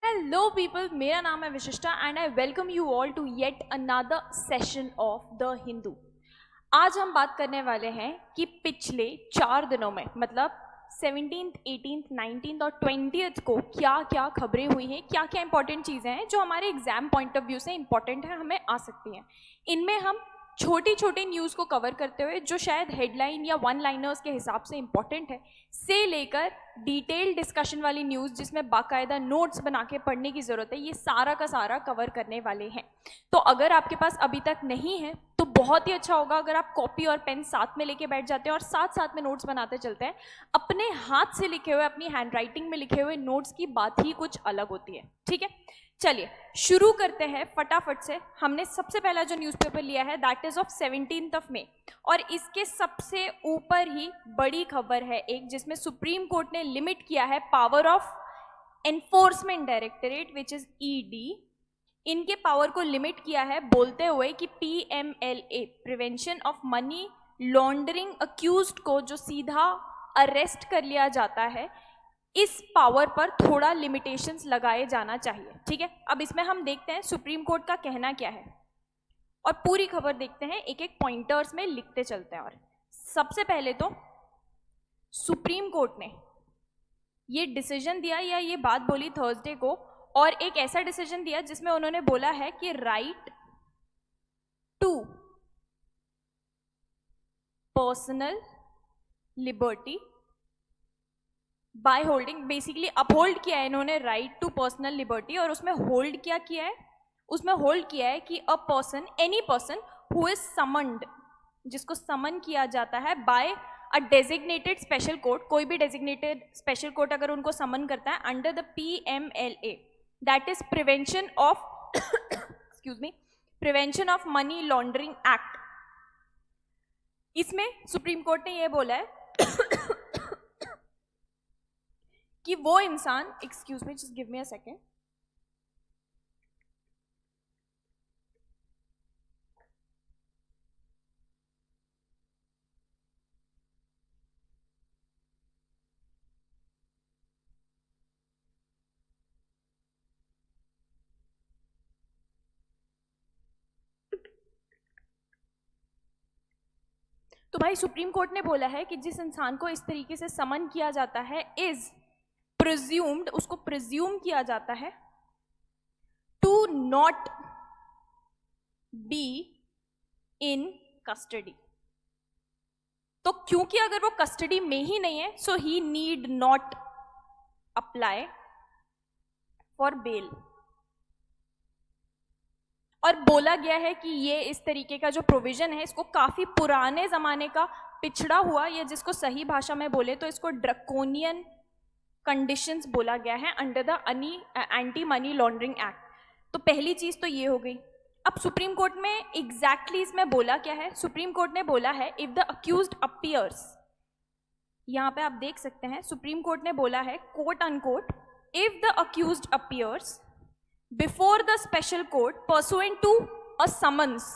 Hello people, मेरा नाम है Vishishta and I welcome you all to yet another session of the Hindu. आज हम बात करने वाले हैं कि पिछले 4 दिनों में मतलब 17th, 18th, 19th और 20th को क्या क्या खबरें हुई हैं, क्या क्या इंपॉर्टेंट चीज़ें हैं जो हमारे एग्जाम पॉइंट ऑफ व्यू से इंपॉर्टेंट है, हमें आ सकती हैं। इनमें हम छोटी छोटी न्यूज़ को कवर करते हुए जो शायद हेडलाइन या वन लाइनर्स के हिसाब से इंपॉर्टेंट है से लेकर डिटेल डिस्कशन वाली न्यूज़ जिसमें बाकायदा नोट्स बना के पढ़ने की ज़रूरत है, ये सारा का सारा कवर करने वाले हैं। तो अगर आपके पास अभी तक नहीं है तो बहुत ही अच्छा होगा अगर आप कॉपी और पेन साथ में लेके बैठ जाते हैं और साथ साथ में नोट्स बनाते चलते हैं। अपने हाथ से लिखे हुए, अपनी हैंडराइटिंग में लिखे हुए नोट्स की बात ही कुछ अलग होती है। ठीक है, चलिए शुरू करते हैं फटाफट से। हमने सबसे पहला जो न्यूज़पेपर लिया है दैट इज ऑफ 17 मई और इसके सबसे ऊपर ही बड़ी खबर है एक, जिसमें सुप्रीम कोर्ट ने लिमिट किया है power of enforcement directorate which is ED, इनके पावर को लिमिट किया है बोलते हुए कि PMLA prevention of money laundering accused को जो सीधा अरेस्ट कर लिया जाता है, इस पावर पर थोड़ा लिमिटेशंस लगाए जाना चाहिए। ठीक है, अब इसमें हम देखते हैं सुप्रीम कोर्ट का कहना क्या है और पूरी खबर देखते हैं, एक एक पॉइंटर्स में लिखते चलते हैं। और सबसे पहले तो सुप्रीम कोर्ट ने ये डिसीजन दिया या ये बात बोली थर्सडे को, और एक ऐसा डिसीजन दिया जिसमें उन्होंने बोला है कि right to personal liberty by holding, basically uphold किया है इन्होंने राइट टू पर्सनल लिबर्टी। और उसमें होल्ड क्या किया है, उसमें होल्ड किया है कि a person, any person who is summoned, जिसको समन किया जाता है by a designated special court, कोई भी डेजिग्नेटेड स्पेशल कोर्ट अगर उनको समन करता है under the PMLA that is prevention of excuse me prevention of money laundering act. इसमें सुप्रीम कोर्ट ने यह बोला है कि वो इंसान, excuse me just give me a second, तो भाई सुप्रीम कोर्ट ने बोला है कि जिस इंसान को इस तरीके से समन किया जाता है इज प्रिज्यूम्ड, उसको प्रिज्यूम किया जाता है to not be in custody. तो क्योंकि अगर वो कस्टडी में ही नहीं है so he need not apply for bail. और बोला गया है कि ये इस तरीके का जो प्रोविजन है इसको काफी पुराने जमाने का पिछड़ा हुआ, या जिसको सही भाषा में बोले तो इसको ड्रकोनियन कंडीशंस बोला गया है under the anti money laundering act. तो पहली चीज तो ये हो गई। अब सुप्रीम कोर्ट में एग्जैक्टली इसमें बोला क्या है, सुप्रीम कोर्ट ने बोला है इफ द अक्यूज्ड अपीयर्स, यहाँ पे आप देख सकते हैं सुप्रीम कोर्ट ने बोला है quote unquote, if the accused appears before the special court pursuant to a summons,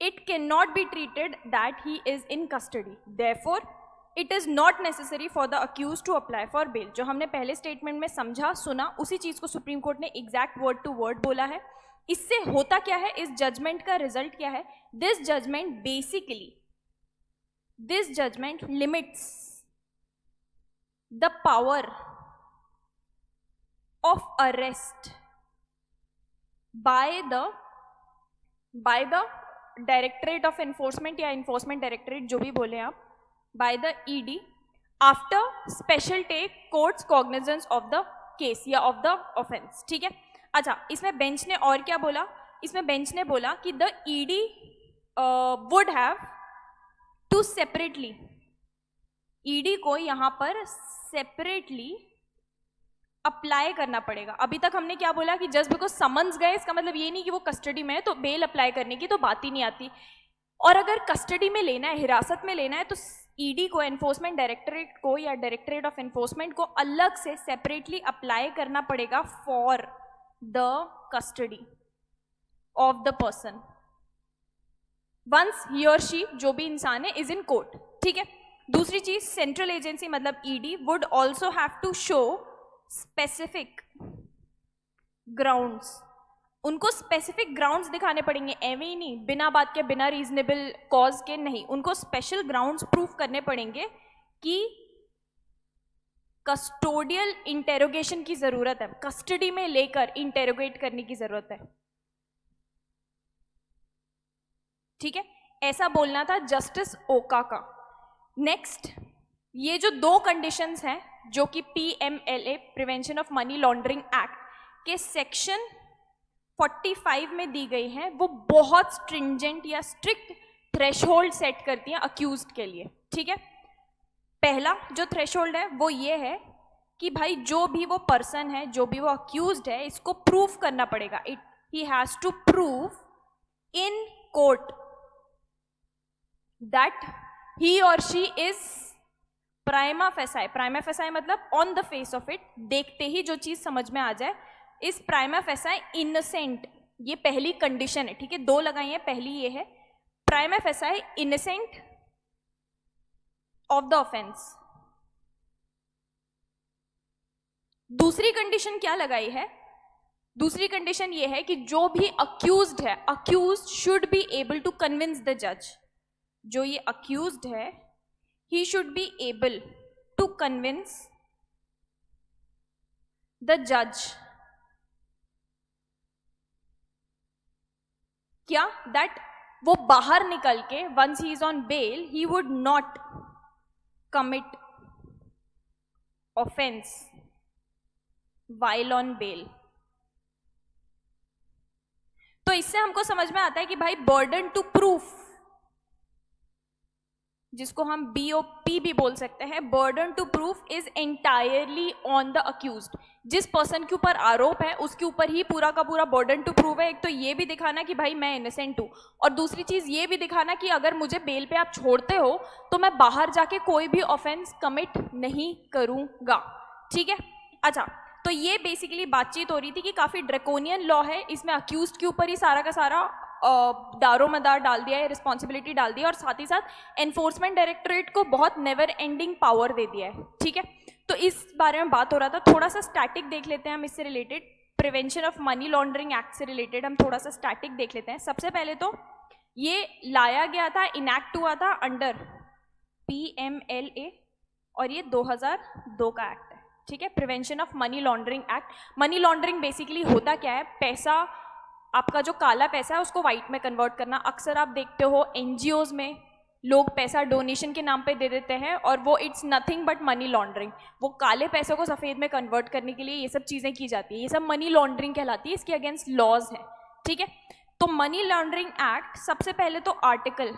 it cannot be treated that he is in custody, therefore it is not necessary for the accused to apply for bail। जो हमने पहले statement में समझा सुना उसी चीज को supreme court ने एग्जैक्ट वर्ड टू वर्ड बोला है। इससे होता क्या है, इस जजमेंट का रिजल्ट क्या है, this judgment basically, this judgment limits the power of arrest by the directorate of enforcement या एनफोर्समेंट डायरेक्टरेट जो भी बोले आप, by the ED after special take courts cognizance of the case या ऑफ द ऑफेंस। ठीक है, अच्छा इसमें बेंच ने और क्या बोला, इसमें बेंच ने बोला कि the ED would have to separately, ED को यहाँ पर सेपरेटली अप्लाई करना पड़ेगा। अभी तक हमने क्या बोला कि जस्ट बिकॉज समन्स गए इसका मतलब ये नहीं कि वो कस्टडी में है तो बेल अप्लाई करने की तो बात ही नहीं आती। और अगर कस्टडी में लेना है, हिरासत में लेना है, तो ED को, एनफोर्समेंट डायरेक्टरेट को या डायरेक्टरेट ऑफ एनफोर्समेंट को अलग से सेपरेटली अप्लाई करना पड़ेगा for the custody of the person once he और शी, जो भी इंसान है, इज इन कोर्ट। ठीक है, दूसरी चीज, सेंट्रल एजेंसी मतलब ED would also have to show specific grounds, उनको स्पेसिफिक ग्राउंड्स दिखाने पड़ेंगे, एवे ही नहीं बिना बात के, बिना रीजनेबल कॉज के नहीं, उनको स्पेशल ग्राउंड्स प्रूफ करने पड़ेंगे कि कस्टोडियल इंटेरोगेशन की जरूरत है, कस्टडी में लेकर इंटेरोगेट करने की जरूरत है। ठीक है, ऐसा बोलना था जस्टिस ओका का। नेक्स्ट, ये जो दो कंडीशंस हैं जो कि PMLA prevention of money laundering act के सेक्शन 45 में दी गई हैं, वो बहुत स्ट्रिंजेंट या स्ट्रिक्ट थ्रेशोल्ड सेट करती हैं अक्यूज्ड के लिए। ठीक है, पहला जो थ्रेशोल्ड है वो ये है कि भाई जो भी वो पर्सन है, जो भी वो अक्यूज्ड है, इसको प्रूफ करना पड़ेगा, he has to prove in court that he और शी इज प्राइमा फेसाई मतलब on the face of it, देखते ही जो चीज समझ में आ जाए, इस प्राइमा फेसाई इनोसेंट, ये पहली कंडीशन है। ठीक है, दो लगाई है, पहली ये है prima facie innocent of the offence. दूसरी कंडीशन क्या लगाई है? दूसरी कंडीशन ये है कि जो भी अक्यूज्ड है, accused should be able to convince the जज, जो ये अक्यूज्ड है he should be able to convince the judge क्या, that वो बाहर निकल के once he is on bail he would not commit offense while on bail। तो इससे हमको समझ में आता है कि भाई बर्डन टू प्रूफ, जिसको हम BOP भी बोल सकते हैं, burden to proof is entirely on the accused. जिस पर्सन के ऊपर आरोप है उसके ऊपर ही पूरा का पूरा बर्डन टू प्रूफ है। एक तो ये भी दिखाना कि भाई मैं इनोसेंट हूं, और दूसरी चीज ये भी दिखाना कि अगर मुझे बेल पे आप छोड़ते हो तो मैं बाहर जाके कोई भी ऑफेंस कमिट नहीं करूंगा। ठीक है, अच्छा, तो ये बेसिकली बातचीत हो रही थी कि काफी ड्रैकोनियन लॉ है, इसमें अक्यूज्ड के ऊपर ही सारा का सारा दारोमदार डाल दिया है, रिस्पॉन्सिबिलिटी डाल दी है, और साथ ही साथ एनफोर्समेंट डायरेक्टोरेट को बहुत नेवर एंडिंग पावर दे दिया है। ठीक है, तो इस बारे में बात हो रहा था। थोड़ा सा स्टैटिक देख लेते हैं हम इससे related, prevention of money laundering act से रिलेटेड हम थोड़ा सा स्टैटिक देख लेते हैं। सबसे पहले तो ये लाया गया था, इनैक्ट हुआ था अंडर PMLA, और ये 2002 का एक्ट है। ठीक है, prevention of money laundering act. Money laundering basically होता क्या है? पैसा, आपका जो काला पैसा है उसको वाइट में कन्वर्ट करना। अक्सर आप देखते हो NGOs में लोग पैसा डोनेशन के नाम पे दे देते हैं, और वो it's nothing but money laundering. वो काले पैसों को सफ़ेद में कन्वर्ट करने के लिए ये सब चीज़ें की जाती है, ये सब मनी लॉन्ड्रिंग कहलाती है, इसके अगेंस्ट लॉज है। ठीक है, तो मनी लॉन्ड्रिंग एक्ट सबसे पहले तो article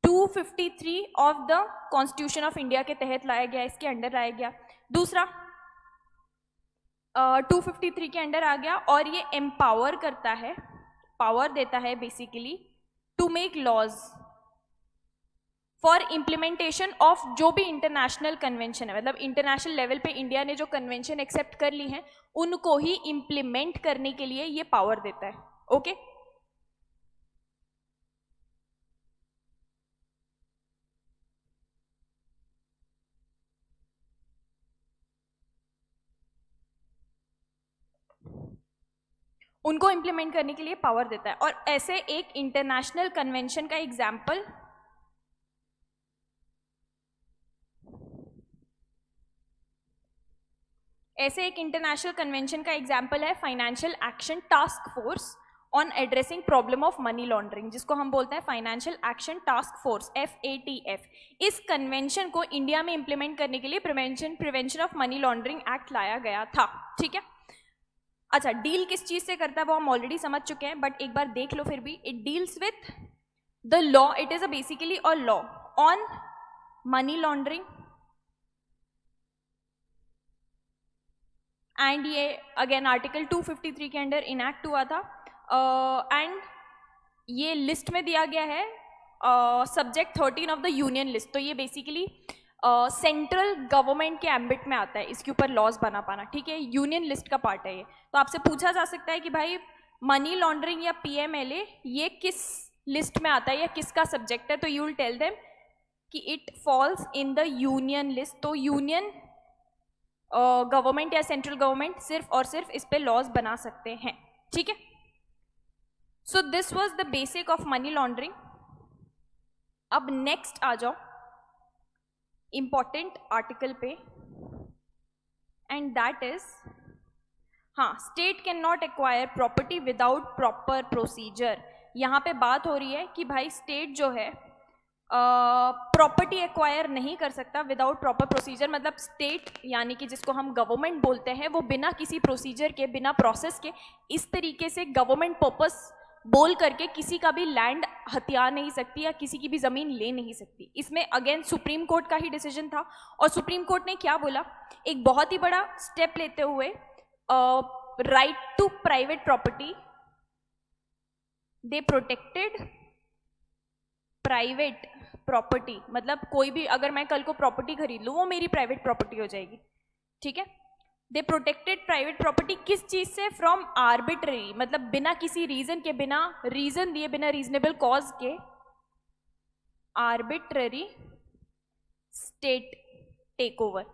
253 of the constitution of India के तहत लाया गया, इसके अंडर लाया गया। दूसरा 253 के अंडर आ गया, और ये एम्पावर करता है, पावर देता है basically to make laws for implementation of जो भी इंटरनेशनल कन्वेंशन है, मतलब इंटरनेशनल लेवल पे इंडिया ने जो कन्वेंशन एक्सेप्ट कर ली हैं उनको ही इम्प्लीमेंट करने के लिए ये पावर देता है। ओके, उनको इम्प्लीमेंट करने के लिए पावर देता है। और ऐसे एक इंटरनेशनल कन्वेंशन का एग्जाम्पल है financial action task force on addressing problem of money laundering, जिसको हम बोलते हैं financial action task force, FATF। इस कन्वेंशन को इंडिया में इंप्लीमेंट करने के लिए prevention of money laundering act लाया गया था। ठीक है, अच्छा, डील किस चीज से करता है वो हम ऑलरेडी समझ चुके हैं, बट एक बार देख लो फिर भी। It deals with the law, it is basically a law on money laundering, and ये अगेन आर्टिकल 253 के अंडर इनैक्ट हुआ था, एंड ये लिस्ट में दिया गया है subject 13 of the union list. तो ये बेसिकली सेंट्रल गवर्नमेंट के एम्बिट में आता है इसके ऊपर लॉज बना पाना। ठीक है, यूनियन लिस्ट का पार्ट है ये। तो आपसे पूछा जा सकता है कि भाई मनी लॉन्ड्रिंग या PMLA ये किस लिस्ट में आता है या किसका सब्जेक्ट है, तो यू विल टेल देम कि it falls in the union list. तो यूनियन गवर्नमेंट या सेंट्रल गवर्नमेंट सिर्फ और सिर्फ इस पे लॉज बना सकते हैं, ठीक है। So this was the basic of money laundering. अब नेक्स्ट आ जाओ इंपॉर्टेंट आर्टिकल पे, एंड दैट इज, हाँ, state can not acquire property without proper procedure. यहाँ पे बात हो रही है कि भाई स्टेट जो है प्रॉपर्टी एक्वायर नहीं कर सकता विदाउट प्रॉपर प्रोसीजर। मतलब स्टेट यानी कि जिसको हम गवर्नमेंट बोलते हैं, वो बिना किसी प्रोसीजर के, बिना प्रोसेस के इस तरीके से गवर्नमेंट पर्पस बोल करके किसी का भी लैंड हथिया नहीं सकती या किसी की भी ज़मीन ले नहीं सकती। इसमें अगेन सुप्रीम कोर्ट का ही डिसीजन था, और सुप्रीम कोर्ट ने क्या बोला, एक बहुत ही बड़ा स्टेप लेते हुए right to private property, they protected private property. मतलब कोई भी, अगर मैं कल को प्रॉपर्टी खरीद लूँ वो मेरी प्राइवेट प्रॉपर्टी हो जाएगी, ठीक है। दे प्रोटेक्टेड प्राइवेट प्रॉपर्टी किस चीज से, फ्रॉम आर्बिट्ररी, मतलब बिना किसी रीजन के, बिना रीजन दिए, बिना रीजनेबल कॉज के, आर्बिट्ररी स्टेट टेक ओवर।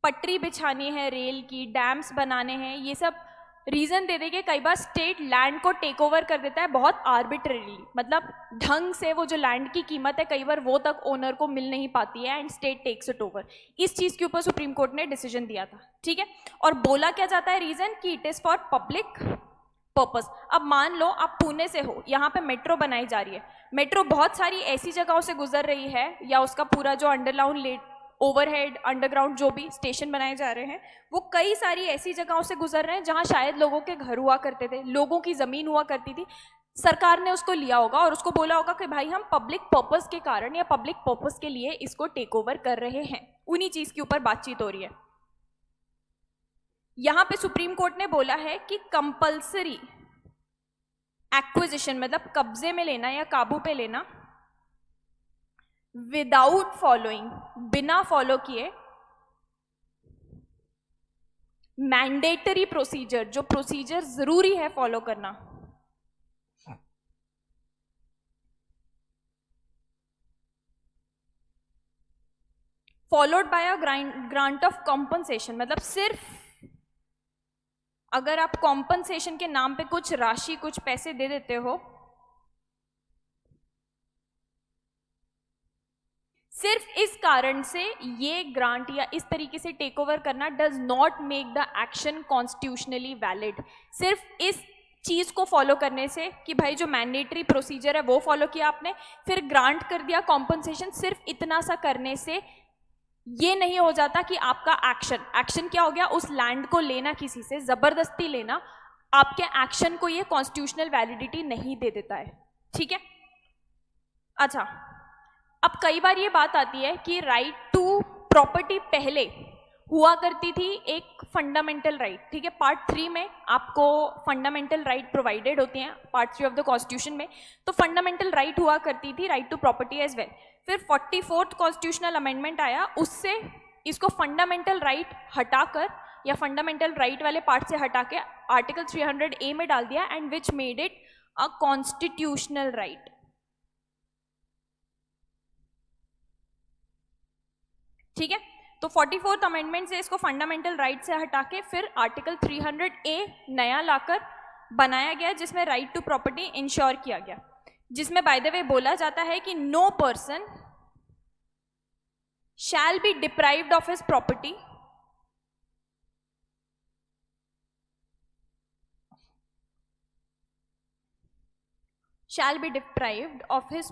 पटरी बिछानी है रेल की, डैम्स बनाने हैं, ये सब रीजन दे देके कई बार स्टेट लैंड को टेक ओवर कर देता है बहुत आर्बिट्ररीली। मतलब ढंग से वो जो लैंड की कीमत है कई बार वो तक ओनर को मिल नहीं पाती है, and state takes it over. इस चीज के ऊपर सुप्रीम कोर्ट ने डिसीजन दिया था, ठीक है। और बोला क्या जाता है रीजन, कि it is for public purpose. अब मान लो आप पुणे से हो, यहाँ पे मेट्रो बनाई जा रही है, मेट्रो बहुत सारी ऐसी जगहों से गुजर रही है, या उसका पूरा जो अंडरग्राउंड, ओवरहेड, अंडरग्राउंड जो भी स्टेशन बनाए जा रहे हैं, वो कई सारी ऐसी जगहों से गुजर रहे हैं जहां शायद लोगों के घर हुआ करते थे, लोगों की ज़मीन हुआ करती थी। सरकार ने उसको लिया होगा और उसको बोला होगा कि भाई हम पब्लिक पर्पस के कारण या पब्लिक पर्पस के लिए इसको टेक ओवर कर रहे हैं। उन्हीं चीज़ के ऊपर बातचीत हो रही है। यहाँ पे सुप्रीम कोर्ट ने बोला है कि कंपल्सरी एक्विजिशन, मतलब कब्जे में लेना या काबू पे लेना, विदाउट फॉलोइंग, बिना फॉलो किए, मैंडेटरी प्रोसीजर, जो प्रोसीजर जरूरी है फॉलो करना, followed by a grant of compensation. मतलब सिर्फ अगर आप कॉम्पनसेशन के नाम पे कुछ राशि, कुछ पैसे दे देते हो, सिर्फ इस कारण से ये ग्रांट या इस तरीके से टेक ओवर करना does not make the action constitutionally valid. सिर्फ इस चीज को फॉलो करने से कि भाई जो मैंडेटरी प्रोसीजर है वो फॉलो किया आपने, फिर ग्रांट कर दिया कॉम्पनसेशन, सिर्फ इतना सा करने से ये नहीं हो जाता कि आपका एक्शन क्या हो गया, उस लैंड को लेना, किसी से जबरदस्ती लेना, आपके एक्शन को ये कॉन्स्टिट्यूशनल वैलिडिटी नहीं दे देता है, ठीक है। अच्छा, अब कई बार ये बात आती है कि राइट टू प्रॉपर्टी पहले हुआ करती थी एक फंडामेंटल राइट, ठीक है। पार्ट 3 में आपको फंडामेंटल राइट प्रोवाइडेड होती हैं, पार्ट 3 ऑफ द कॉन्स्टिट्यूशन में। तो फंडामेंटल राइट हुआ करती थी right to property as well. फिर 44th कॉन्स्टिट्यूशनल अमेंडमेंट आया, उससे इसको फंडामेंटल राइट हटाकर या फंडामेंटल राइट वाले पार्ट से हटा के आर्टिकल 300A में डाल दिया, and which made it a constitutional right, ठीक है। तो 44th अमेंडमेंट से इसको फंडामेंटल राइट से हटा के फिर आर्टिकल 300A नया लाकर बनाया गया, जिसमें राइट टू प्रॉपर्टी इंश्योर किया गया, जिसमें बाय द वे बोला जाता है कि no person shall be deprived of his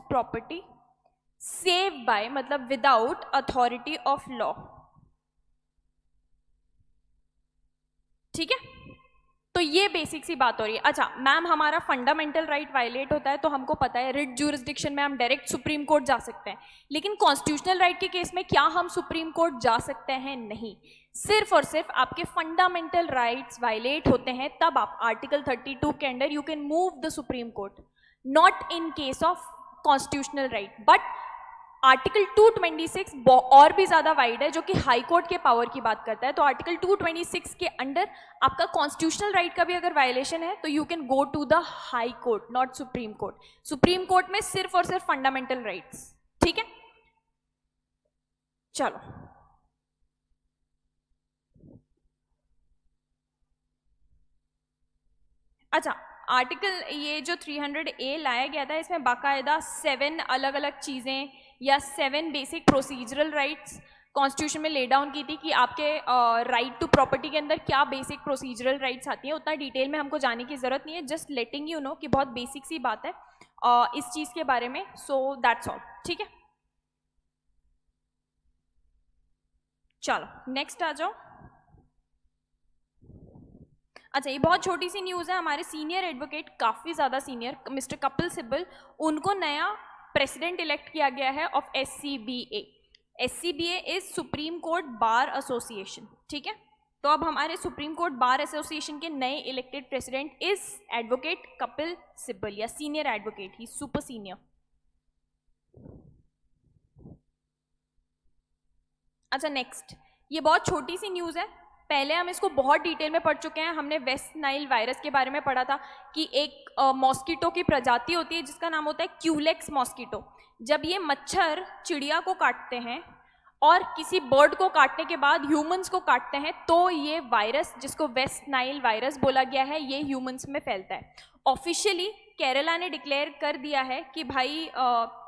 property save by, मतलब विदाउट अथॉरिटी ऑफ लॉ, ठीक है। तो ये बेसिक सी बात हो रही है। अच्छा मैम, हमारा फंडामेंटल राइट वायलेट होता है तो हमको पता है रिट ज्यूरिसडिक्शन में हम डायरेक्ट सुप्रीम कोर्ट जा सकते हैं, लेकिन कॉन्स्टिट्यूशनल राइट के केस में क्या हम सुप्रीम कोर्ट जा सकते हैं? नहीं। सिर्फ और सिर्फ आपके फंडामेंटल राइट्स वायलेट होते हैं तब आप आर्टिकल 32 के under you can move the supreme court, not in case of constitutional right. But article 226 और भी ज्यादा वाइड है, जो कि हाई कोर्ट के पावर की बात करता है। तो आर्टिकल 226 के अंडर आपका कॉन्स्टिट्यूशनल राइट का भी अगर वायलेशन है तो you can go to the High Court, not Supreme Court. Supreme Court में सिर्फ और सिर्फ फंडामेंटल राइट्स, ठीक है। चलो अच्छा, आर्टिकल ये जो 300A लाया गया था, इसमें बाकायदा 7 अलग अलग चीज़ें या 7 बेसिक प्रोसीजरल राइट्स कॉन्स्टिट्यूशन में ले डाउन की थी कि आपके राइट टू प्रॉपर्टी के अंदर क्या बेसिक प्रोसीजरल राइट्स आती हैं। उतना डिटेल में हमको जाने की ज़रूरत नहीं है, जस्ट लेटिंग यू नो कि बहुत बेसिक सी बात है इस चीज़ के बारे में। सो दैट्स ऑल, ठीक है। चलो नेक्स्ट आ जाओ। अच्छा, ये बहुत छोटी सी न्यूज़ है। हमारे सीनियर एडवोकेट, काफ़ी ज़्यादा सीनियर, मिस्टर कपिल सिब्बल, उनको नया प्रेसिडेंट इलेक्ट किया गया है of SCBA। SCBA is supreme court bar association, ठीक है। तो अब हमारे सुप्रीम कोर्ट बार एसोसिएशन के नए elected president is advocate Kapil Sibal, या सीनियर एडवोकेट, ही सुपर सीनियर। अच्छा नेक्स्ट, ये बहुत छोटी सी न्यूज़ है, पहले हम इसको बहुत डिटेल में पढ़ चुके हैं। हमने वेस्ट नाइल वायरस के बारे में पढ़ा था कि एक मॉस्किटो की प्रजाति होती है जिसका नाम होता है क्यूलेक्स मॉस्किटो। जब ये मच्छर चिड़िया को काटते हैं और किसी बर्ड को काटने के बाद ह्यूमंस को काटते हैं, तो ये वायरस, जिसको वेस्ट नाइल वायरस बोला गया है, ये ह्यूमंस में फैलता है। ऑफिशियली केरला ने डिक्लेयर कर दिया है कि भाई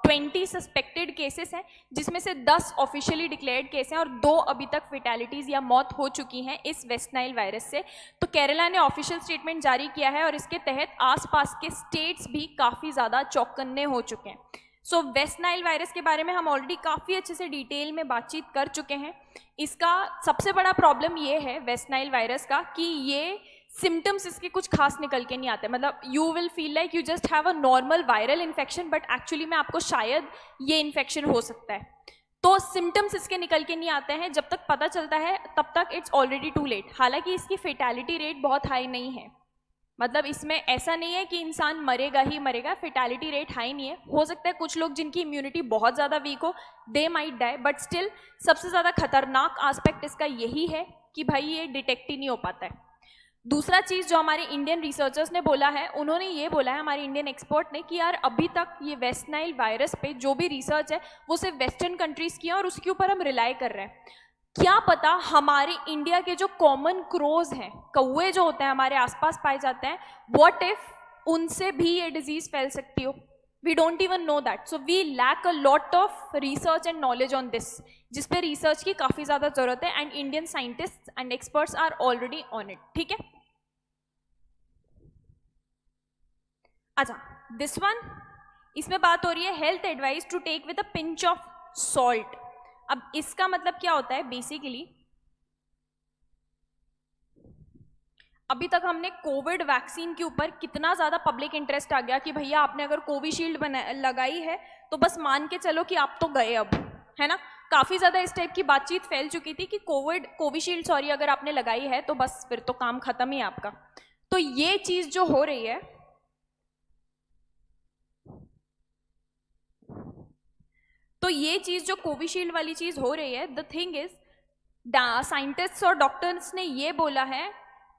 20 सस्पेक्टेड केसेस हैं, जिसमें से 10 ऑफिशियली डिक्लेयर्ड केस हैं और 2 अभी तक फेटैलिटीज़ या मौत हो चुकी हैं इस वेस्ट नाइल वायरस से। तो केरला ने ऑफिशियल स्टेटमेंट जारी किया है और इसके तहत आसपास के स्टेट्स भी काफ़ी ज़्यादा चौकन्ने हो चुके हैं। सो वेस्ट नाइल वायरस के बारे में हम ऑलरेडी काफ़ी अच्छे से डिटेल में बातचीत कर चुके हैं। इसका सबसे बड़ा प्रॉब्लम ये है वेस्ट नाइल वायरस का कि ये सिम्टम्स इसके कुछ खास निकल के नहीं आते। मतलब you will feel like you just have a normal viral infection, but actually में आपको शायद ये इन्फेक्शन हो सकता है। तो सिम्टम्स इसके निकल के नहीं आते हैं, जब तक पता चलता है तब तक इट्स ऑलरेडी टू लेट। हालांकि इसकी फेटैलिटी रेट बहुत हाई नहीं है, मतलब इसमें ऐसा नहीं है कि इंसान मरेगा ही मरेगा, फेटैलिटी रेट हाई नहीं है। हो सकता है कुछ लोग जिनकी इम्यूनिटी बहुत ज़्यादा वीक हो, they might die, but still सबसे ज़्यादा खतरनाक आस्पेक्ट इसका यही है कि भाई ये डिटेक्ट ही नहीं हो पाता है। दूसरा चीज़ जो हमारे इंडियन रिसर्चर्स ने बोला है, उन्होंने ये बोला है, हमारे इंडियन एक्सपर्ट ने, कि यार अभी तक ये वेस्ट नाइल वायरस पे जो भी रिसर्च है वो सिर्फ वेस्टर्न कंट्रीज़ की है और उसके ऊपर हम रिलाई कर रहे हैं। क्या पता हमारे इंडिया के जो कॉमन क्रोज हैं, कौवे जो होते हैं हमारे आसपास पाए जाते हैं, व्हाट इफ उनसे भी ये डिजीज फैल सकती हो। We don't even know that. So we lack a lot of research and knowledge on this, जिस पे रिसर्च की काफ़ी ज़्यादा ज़रूरत है, and Indian scientist and experts are already on it, ठीक है। अच्छा, दिस वन, इसमें बात हो रही है health advice to take with a pinch of salt. अब इसका मतलब क्या होता है बेसिकली, अभी तक हमने कोविड वैक्सीन के ऊपर कितना ज़्यादा पब्लिक इंटरेस्ट आ गया कि भैया आपने अगर कोविशील्ड लगाई है तो बस मान के चलो कि आप तो गए अब, है ना। काफ़ी ज़्यादा इस टाइप की बातचीत फैल चुकी थी कि कोविशील्ड अगर आपने लगाई है तो बस फिर तो काम खत्म ही आपका। तो ये चीज़ जो हो रही है, तो ये चीज़ जो कोविशील्ड वाली चीज़ हो रही है, द थिंग इज, साइंटिस्ट्स और डॉक्टर्स ने ये बोला है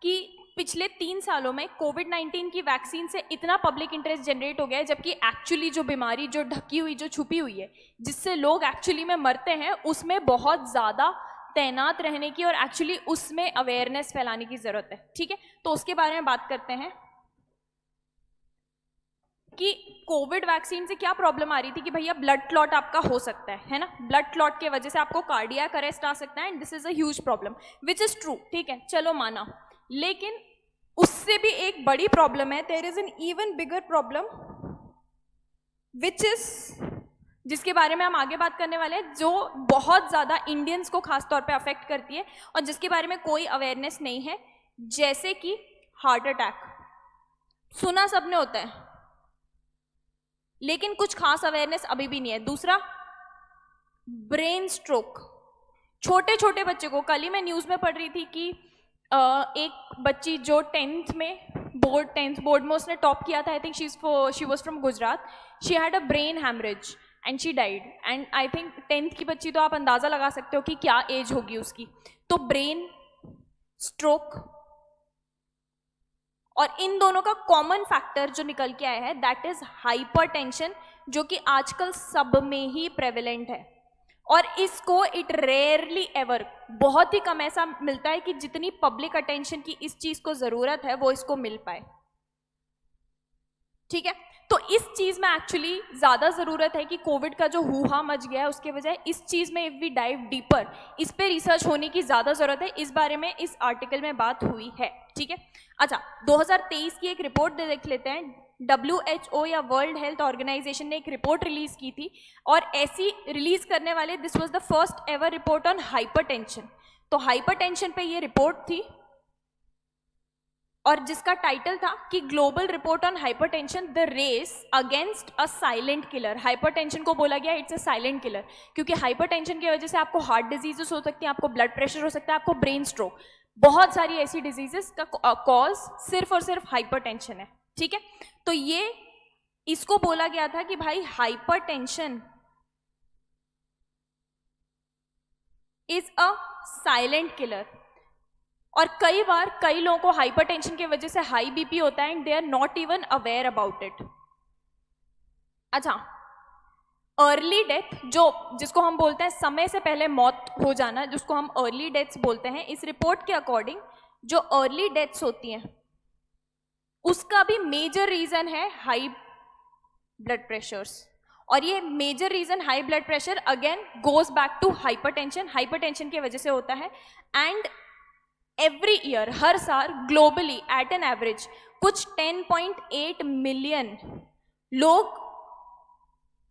कि पिछले 3 सालों में कोविड-19 की वैक्सीन से इतना पब्लिक इंटरेस्ट जनरेट हो गया है, जबकि एक्चुअली जो बीमारी जो ढकी हुई, जो छुपी हुई है, जिससे लोग एक्चुअली में मरते हैं, उसमें बहुत ज़्यादा तैनात रहने की और एक्चुअली उसमें अवेयरनेस फैलाने की ज़रूरत है, ठीक है। तो उसके बारे में बात करते हैं कि कोविड वैक्सीन से क्या प्रॉब्लम आ रही थी कि भैया ब्लड क्लॉट आपका हो सकता है ना, ब्लड क्लॉट के वजह से आपको कार्डियक अरेस्ट आ सकता है, and this is a huge problem, which is true, ठीक है, चलो माना। लेकिन उससे भी एक बड़ी प्रॉब्लम है, there is an even bigger problem which is, जिसके बारे में हम आगे बात करने वाले हैं, जो बहुत ज़्यादा इंडियंस को खास तौर पे अफेक्ट करती है और जिसके बारे में कोई अवेयरनेस नहीं है, जैसे कि हार्ट अटैक। सुना सबने होता है, लेकिन कुछ खास अवेयरनेस अभी भी नहीं है। दूसरा, ब्रेन स्ट्रोक। छोटे छोटे बच्चे को, कल ही मैं न्यूज़ में पढ़ रही थी कि एक बच्ची जो 10th बोर्ड में उसने टॉप किया था, I think she was from Gujarat, she had a brain haemorrhage and she died, and I think 10th की बच्ची, तो आप अंदाज़ा लगा सकते हो कि क्या एज होगी उसकी। तो ब्रेन स्ट्रोक, और इन दोनों का कॉमन फैक्टर जो निकल के आया है, दैट इज हाइपरटेंशन, जो कि आजकल सब में ही प्रेवलेंट है। और इसको इट रेयरली एवर, बहुत ही कम ऐसा मिलता है कि जितनी पब्लिक अटेंशन की इस चीज़ को ज़रूरत है वो इसको मिल पाए। ठीक है। तो इस चीज में एक्चुअली ज्यादा जरूरत है कि कोविड का जो हुआ मच गया है उसके बजाय इस चीज में इफ वी डाइव डीपर, इस पे रिसर्च होने की ज्यादा जरूरत है। इस बारे में इस आर्टिकल में बात हुई है, ठीक है। अच्छा, 2023 की एक रिपोर्ट देख लेते हैं। WHO या वर्ल्ड हेल्थ ऑर्गेनाइजेशन ने एक रिपोर्ट रिलीज की थी, और ऐसी रिलीज करने वाले, this was the first ever report on hypertension. तो हाइपरटेंशन पे ये रिपोर्ट थी, और जिसका टाइटल था कि global report on hypertension, the race against a silent killer. Hypertension को बोला गया इट्स अ साइलेंट किलर, क्योंकि हाइपरटेंशन की वजह से आपको हार्ट डिजीजेस हो सकती हैं, आपको ब्लड प्रेशर हो सकता है, आपको ब्रेन स्ट्रोक, बहुत सारी ऐसी डिजीजेस का कॉज सिर्फ और सिर्फ हाइपरटेंशन है, ठीक है। तो ये इसको बोला गया था कि भाई hypertension is a silent killer. और कई बार कई लोगों को हाइपरटेंशन की वजह से हाई बीपी होता है and they are not even aware about it. अच्छा, अर्ली डेथ, जिसको हम बोलते हैं समय से पहले मौत हो जाना, जिसको हम अर्ली डेथ्स बोलते हैं, इस रिपोर्ट के अकॉर्डिंग जो अर्ली डेथ्स होती हैं उसका भी मेजर रीजन है हाई ब्लड प्रेशर्स। और ये major reason high blood pressure again goes back to hypertension, hypertension की वजह से होता है। एंड एवरी ईयर, हर साल ग्लोबली एट एन एवरेज कुछ 10.8 मिलियन लोग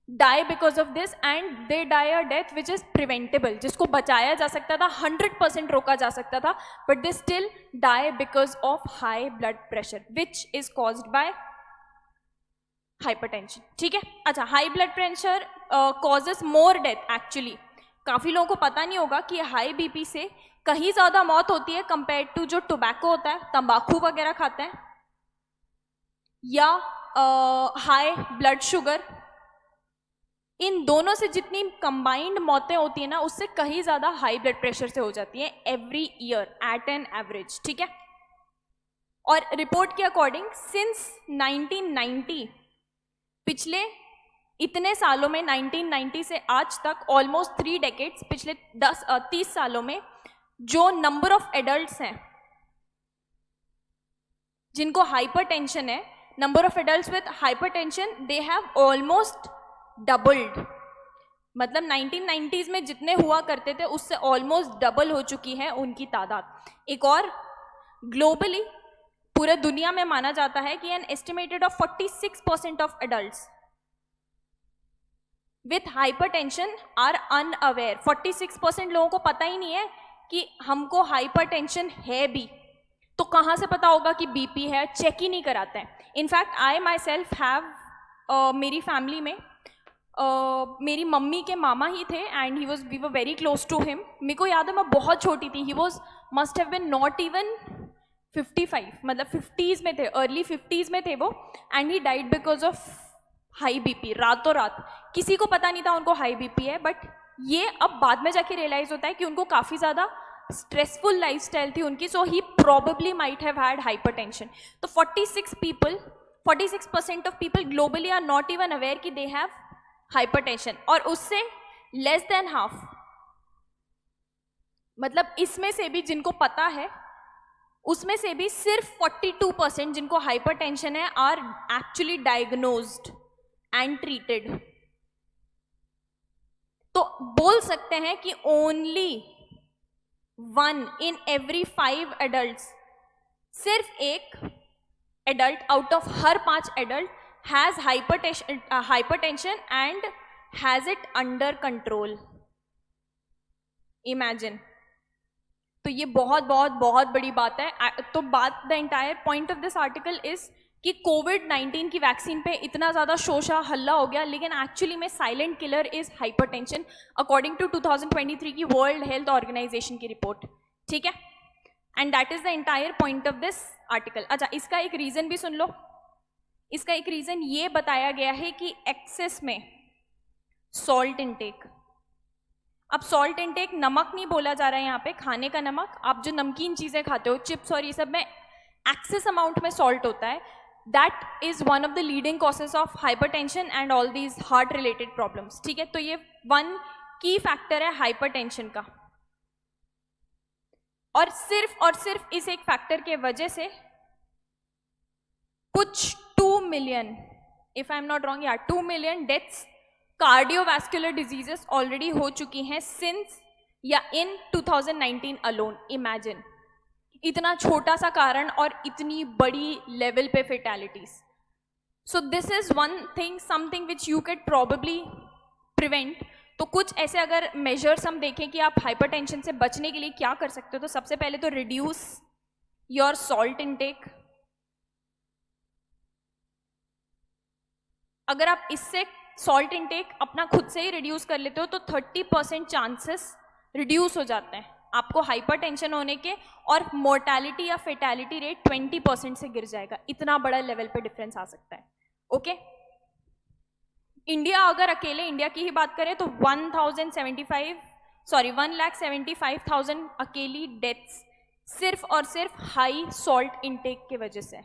die because of this, and they die a death which is preventable, जिसको बचाया जा सकता था, 100% रोका जा सकता था, but they still die because of high blood pressure which is caused by hypertension, ठीक है। अच्छा, high blood pressure causes more death actually. काफी लोगों को पता नहीं होगा कि हाई बीपी से कहीं ज्यादा मौत होती है कंपेयर टू जो टोबैको होता है, तंबाकू वगैरह खाते हैं, या हाई ब्लड शुगर। इन दोनों से जितनी कंबाइंड मौतें होती है ना, उससे कहीं ज्यादा हाई ब्लड प्रेशर से हो जाती हैं every year at an average, ठीक है। और रिपोर्ट के अकॉर्डिंग सिंस 1990, पिछले इतने सालों में, 1990 से आज तक ऑलमोस्ट 3 डेकेड्स, पिछले 30 सालों में जो नंबर ऑफ एडल्ट्स हैं जिनको हाइपरटेंशन है, number of adults with hypertension, they have almost doubled. मतलब 1990s में जितने हुआ करते थे उससे ऑलमोस्ट डबल हो चुकी है उनकी तादाद। एक और, ग्लोबली पूरे दुनिया में माना जाता है कि an estimated of 46% of adults with hypertension are unaware. 46% लोगों को पता ही नहीं है कि हमको हाइपरटेंशन है भी। तो कहाँ से पता होगा कि बीपी है? चेक ही नहीं कराते हैं। In fact I myself have, मेरी फैमिली में मेरी मम्मी के मामा ही थे and we were very close to him. मेरे को याद है मैं बहुत छोटी थी, he was must have been not even 55, मतलब 50s में थे, अर्ली 50s में थे वो, and he died because of high BP. रातों रात, किसी को पता नहीं था उनको हाई बीपी है, बट ये अब बाद में जाके रियलाइज होता है कि उनको काफ़ी ज़्यादा स्ट्रेसफुल लाइफस्टाइल थी उनकी, so he probably might have had hypertension. तो 46% of people globally are not even aware कि दे हैव हाइपरटेंशन, और उससे लेस देन हाफ, मतलब इसमें से भी जिनको पता है उसमें से भी सिर्फ 42% जिनको हाइपरटेंशन है are actually diagnosed and treated. तो बोल सकते हैं कि ओनली 1 in every 5 एडल्ट, सिर्फ एक adult out of her 5 adult has hypertension and has it under control. Imagine. तो ये बहुत बहुत बहुत बड़ी बात है। तो बात, the entire point of this article is कि कोविड-19 की वैक्सीन पे इतना ज़्यादा शोशा हल्ला हो गया, लेकिन एक्चुअली में silent killer is hypertension according to 2023 की वर्ल्ड हेल्थ ऑर्गेनाइजेशन की रिपोर्ट, ठीक है। And that is the entire point of this article. अच्छा, इसका एक रीज़न भी सुन लो। इसका एक रीज़न ये बताया गया है कि एक्सेस में सॉल्ट इनटेक। अब सॉल्ट इनटेक नमक नहीं बोला जा रहा है यहाँ पे, खाने का नमक। आप जो नमकीन चीज़ें खाते हो, चिप्स और ये सब में एक्सेस अमाउंट में सॉल्ट होता है, that is one of the leading causes of hypertension and all these heart related problems, ठीक है। तो ये वन की फैक्टर है हाइपरटेंशन का, और सिर्फ इस एक फैक्टर के वजह से कुछ 2 million, if I'm not wrong, yeah, 2 million deaths cardiovascular diseases already हो चुकी हैं सिंस या इन 2019 अलोन. इमेजिन, इतना छोटा सा कारण और इतनी बड़ी लेवल पे fatalities. So this is one thing, something which you can probably prevent. तो कुछ ऐसे अगर मेजर्स हम देखें कि आप हाइपरटेंशन से बचने के लिए क्या कर सकते हो, तो सबसे पहले तो रिड्यूस योर सॉल्ट इनटेक. अगर आप इससे सॉल्ट इनटेक अपना खुद से ही रिड्यूस कर लेते हो तो 30% चांसेस रिड्यूस हो जाते हैं आपको हाइपरटेंशन होने के, और मोर्टेलिटी या फेटैलिटी रेट 20% से गिर जाएगा. इतना बड़ा लेवल पे डिफरेंस आ सकता है. ओके, इंडिया, अगर अकेले इंडिया की ही बात करें तो 1,75,000 अकेली डेथ्स सिर्फ और सिर्फ हाई सॉल्ट इनटेक की वजह से.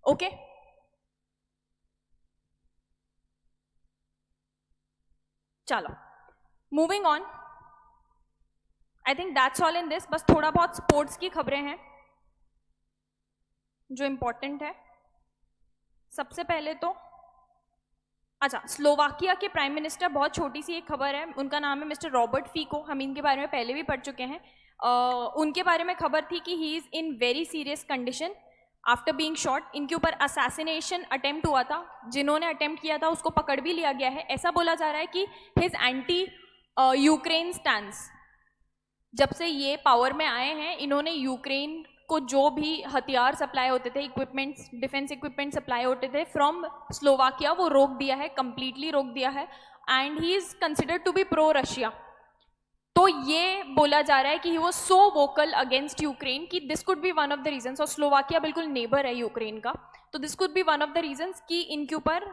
ओके, चलो moving on. I think that's all in this. बस थोड़ा बहुत स्पोर्ट्स की खबरें हैं जो इंपॉर्टेंट है. सबसे पहले तो अच्छा, स्लोवाकिया के प्राइम मिनिस्टर, बहुत छोटी सी एक खबर है, उनका नाम है मिस्टर रॉबर्ट फीको. हम इनके बारे में पहले भी पढ़ चुके हैं. उनके बारे में खबर थी कि he is in very serious condition after being shot. इनके ऊपर असैसिनेशन अटेम्प्ट हुआ था. जिन्होंने अटेम्प्ट किया था उसको पकड़ भी लिया गया है. ऐसा बोला जा रहा है कि हिज एंटी यूक्रेन स्टैंड्स, जब से ये पावर में आए हैं, इन्होंने यूक्रेन को जो भी हथियार सप्लाई होते थे, इक्विपमेंट्स, डिफेंस इक्विपमेंट सप्लाई होते थे फ्रॉम स्लोवाकिया, वो रोक दिया है, कंप्लीटली रोक दिया है. And he is considered to be pro Russia. तो ये बोला जा रहा है कि he was so vocal against Ukraine कि this could be one of the reasons. और स्लोवाकिया बिल्कुल नेबर है यूक्रेन का, तो this could be one of the reasons कि इनके ऊपर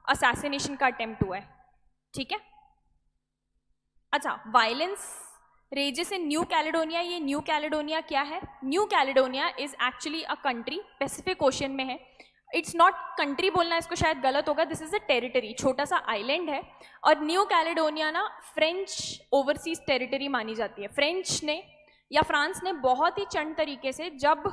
असैसिनेशन का अटेम्प्ट हुआ है. ठीक है. अच्छा, वायलेंस रेजेस इन न्यू कैलेडोनिया. ये न्यू कैलेडोनिया क्या है? New Caledonia is actually a country, Pacific ocean में है. इट्स नॉट कंट्री बोलना इसको शायद गलत होगा, दिस इज अ टेरिटरी, छोटा सा आइलैंड है. और न्यू कैलेडोनिया ना फ्रेंच ओवरसीज टेरिटरी मानी जाती है. फ्रेंच ने या फ्रांस ने बहुत ही चंड तरीके से, जब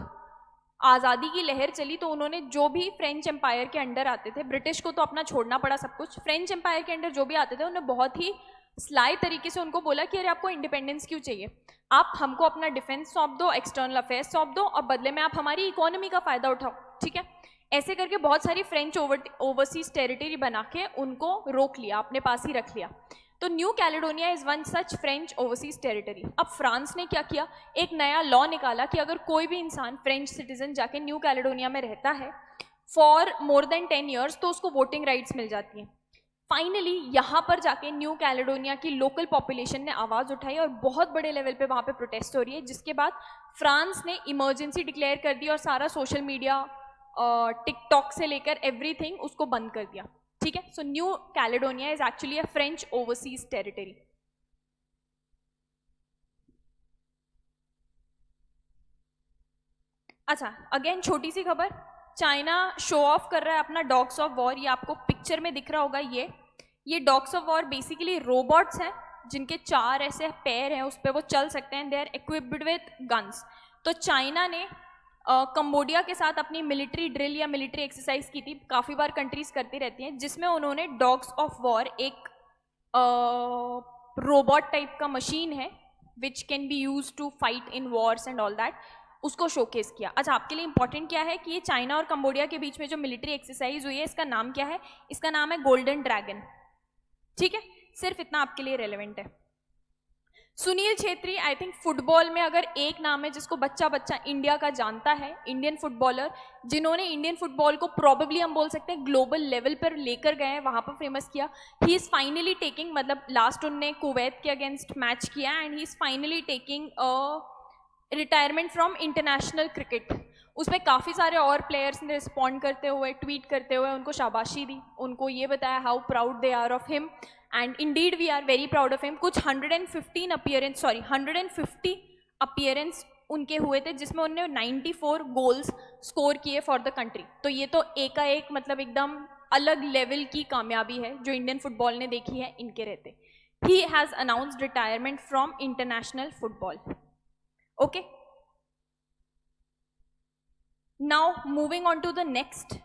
आज़ादी की लहर चली तो उन्होंने जो भी फ्रेंच एम्पायर के अंडर आते थे, ब्रिटिश को तो अपना छोड़ना पड़ा सब कुछ, फ्रेंच एम्पायर के अंडर जो भी आते थे उन्होंने बहुत ही स्लाई तरीके से उनको बोला कि अरे आपको इंडिपेंडेंस क्यों चाहिए, आप हमको अपना डिफेंस सौंप दो, एक्सटर्नल अफेयर्स सौंप दो, और बदले में आप हमारी इकोनॉमी का फ़ायदा उठाओ. ठीक है. ऐसे करके बहुत सारी फ्रेंच ओवरसीज टेरिटरी बना के उनको रोक लिया, अपने पास ही रख लिया. तो new Caledonia is one such French overseas territory. अब फ्रांस ने क्या किया, एक नया लॉ निकाला कि अगर कोई भी इंसान, फ्रेंच सिटीजन, जाके न्यू कैलेडोनिया में रहता है फॉर मोर देन 10 ईयर्स तो उसको वोटिंग राइट्स मिल जाती हैं. फाइनली यहाँ पर जाके न्यू कैलेडोनिया की लोकल पॉपुलेशन ने आवाज़ उठाई और बहुत बड़े लेवल पे वहाँ पे प्रोटेस्ट हो रही है, जिसके बाद फ्रांस ने इमरजेंसी डिक्लेयर कर दी और सारा सोशल मीडिया, टिकटॉक से लेकर एवरीथिंग उसको बंद कर दिया. ठीक है. So new Caledonia is actually a French overseas territory. अच्छा, अगेन छोटी सी खबर, चाइना शो ऑफ कर रहा है अपना डॉग्स ऑफ वॉर. ये आपको पिक्चर में दिख रहा होगा. ये dogs of war basically robots हैं जिनके 4 ऐसे पैर हैं, उस पर वो चल सकते हैं. They are equipped with guns. तो चाइना ने कंबोडिया के साथ अपनी मिलिट्री ड्रिल या मिलिट्री एक्सरसाइज की थी, काफ़ी बार कंट्रीज करती रहती हैं, जिसमें उन्होंने डॉग्स ऑफ वॉर, एक रोबोट टाइप का मशीन है which can be use to fight in wars and all that, उसको शोकेस किया. अच्छा, आपके लिए इंपॉर्टेंट क्या है कि ये चाइना और कंबोडिया के बीच में जो मिलिट्री एक्सरसाइज हुई है, इसका नाम क्या है? इसका नाम है गोल्डन ड्रैगन. ठीक है, सिर्फ इतना आपके लिए रेलेवेंट है. Sunil Chhetri, I think football में अगर एक नाम है जिसको बच्चा बच्चा इंडिया का जानता है, इंडियन फुटबॉलर, जिन्होंने इंडियन फुटबॉल को प्रोबेबली हम बोल सकते हैं ग्लोबल लेवल पर लेकर गए हैं, वहाँ पर फेमस किया. ही इज़ फाइनली टेकिंग, मतलब लास्ट उनने कुवैत के अगेंस्ट मैच किया and he is finally taking retirement from international cricket. उसमें काफ़ी सारे और प्लेयर्स ने रिस्पॉन्ड करते हुए, ट्वीट करते हुए उनको शाबाशी दी, उनको ये बताया how proud they are of him, and indeed we are very proud of him. कुछ 150 अपीयरेंस उनके हुए थे, जिसमें उन्होंने 94 गोल्स स्कोर किए फॉर द कंट्री. तो ये तो एकाएक मतलब एकदम अलग लेवल की कामयाबी है जो इंडियन फुटबॉल ने देखी है इनके रहते. He has announced retirement from international football. Okay, now moving on to the next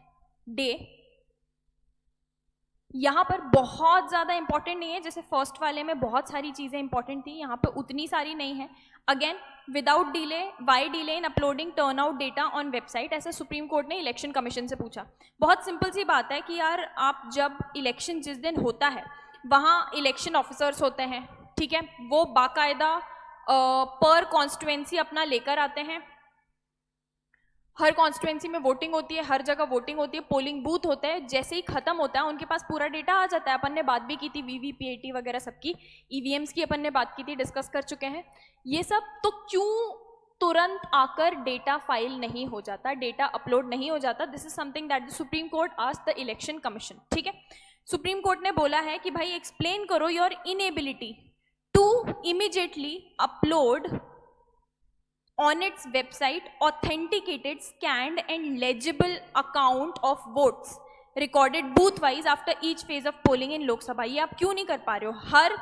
day यहाँ पर बहुत ज़्यादा इंपॉर्टेंट नहीं है, जैसे फर्स्ट वाले में बहुत सारी चीज़ें इंपॉर्टेंट थी, यहाँ पर उतनी सारी नहीं है. Again without delay, why delay in uploading turn out data on website, ऐसा सुप्रीम कोर्ट ने इलेक्शन कमीशन से पूछा. बहुत सिंपल सी बात है कि यार आप जब इलेक्शन जिस दिन होता है वहाँ इलेक्शन ऑफिसर्स होते हैं, ठीक है, वो बाकायदा पर कॉन्स्टिट्यूएंसी अपना लेकर आते हैं. हर कॉन्स्टिट्यूएंसी में वोटिंग होती है, हर जगह वोटिंग होती है, पोलिंग बूथ होता है, जैसे ही खत्म होता है उनके पास पूरा डेटा आ जाता है. अपन ने बात भी की थी वीवीपीएटी वगैरह सबकी, ईवीएम्स की अपन ने बात की थी, डिस्कस कर चुके हैं ये सब. तो क्यों तुरंत आकर डेटा फाइल नहीं हो जाता, डेटा अपलोड नहीं हो जाता? This is something that the supreme court asked the election commission. ठीक है, सुप्रीम कोर्ट ने बोला है कि भाई एक्सप्लेन करो your inability to immediately upload on its website authenticated, scanned and legible account of votes recorded booth wise after each phase of polling in Lok Sabha. ये आप क्यों नहीं कर पा रहे हो? हर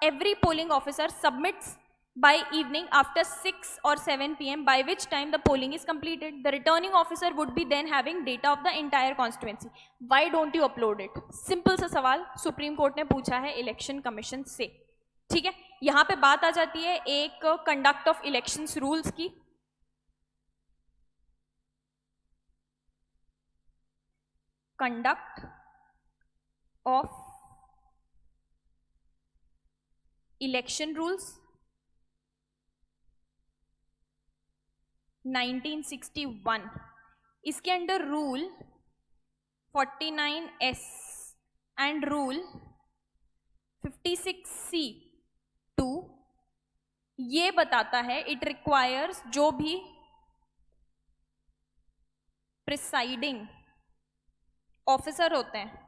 every polling officer submits by evening after 6 or 7 p.m. by which time the polling is completed. The returning officer would be then having data of the entire constituency. Why don't you upload it? Simple सा सवाल supreme court ने पूछा है election commission से. ठीक है, यहाँ पे बात आ जाती है एक कंडक्ट ऑफ इलेक्शंस रूल्स की. Conduct of election rules 1961. इसके under rule 49S and rule 56C(2) ये बताता है इट रिक्वायर्स जो भी प्रिसाइडिंग ऑफिसर होते हैं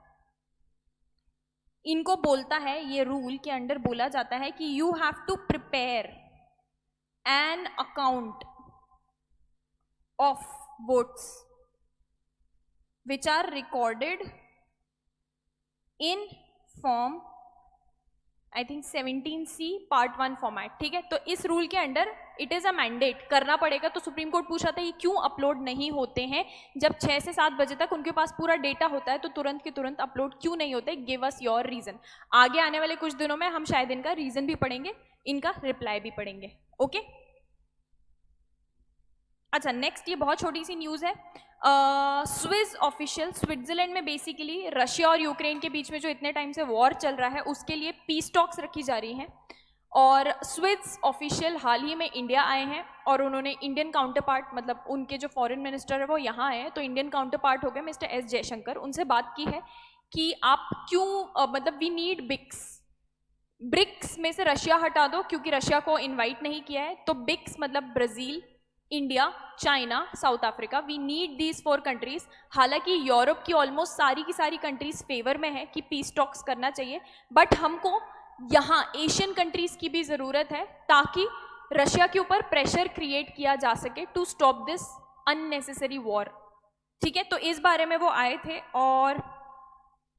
इनको बोलता है, ये रूल के अंडर बोला जाता है कि you have to prepare an account of votes which are recorded in form I think 17C part 1 format. ठीक है, तो इस रूल के under it is a mandate, करना पड़ेगा. तो सुप्रीम कोर्ट पूछ रहा था ये क्यों अपलोड नहीं होते हैं? जब 6 से 7 बजे तक उनके पास पूरा डेटा होता है तो तुरंत के तुरंत अपलोड क्यों नहीं होते? Give us your reason. आगे आने वाले कुछ दिनों में हम शायद इनका रीजन भी पढ़ेंगे, इनका रिप्लाई भी पढ़ेंगे. ओके, अच्छा नेक्स्ट ये बहुत छोटी सी न्यूज़ है. स्विस ऑफिशियल, स्विट्जरलैंड में बेसिकली रशिया और यूक्रेन के बीच में जो इतने टाइम से वॉर चल रहा है उसके लिए पीस टॉक्स रखी जा रही हैं. और स्विस ऑफिशियल हाल ही में इंडिया आए हैं और उन्होंने इंडियन काउंटर पार्ट, मतलब उनके जो फॉरेन मिनिस्टर है वो यहाँ आए हैं, तो इंडियन काउंटर पार्ट हो गए मिस्टर एस जयशंकर. उनसे बात की है कि आप क्यों मतलब वी नीड ब्रिक्स में से रशिया हटा दो क्योंकि रशिया को इन्वाइट नहीं किया है. तो ब्रिक्स मतलब Brazil, India, China, South Africa, we need these 4 countries. हालांकि यूरोप की ऑलमोस्ट सारी की सारी कंट्रीज फेवर में है कि पीस टॉक्स करना चाहिए, बट हमको यहाँ एशियन कंट्रीज की भी ज़रूरत है ताकि रशिया के ऊपर प्रेशर क्रिएट किया जा सके to stop this unnecessary war. ठीक है, तो इस बारे में वो आए थे और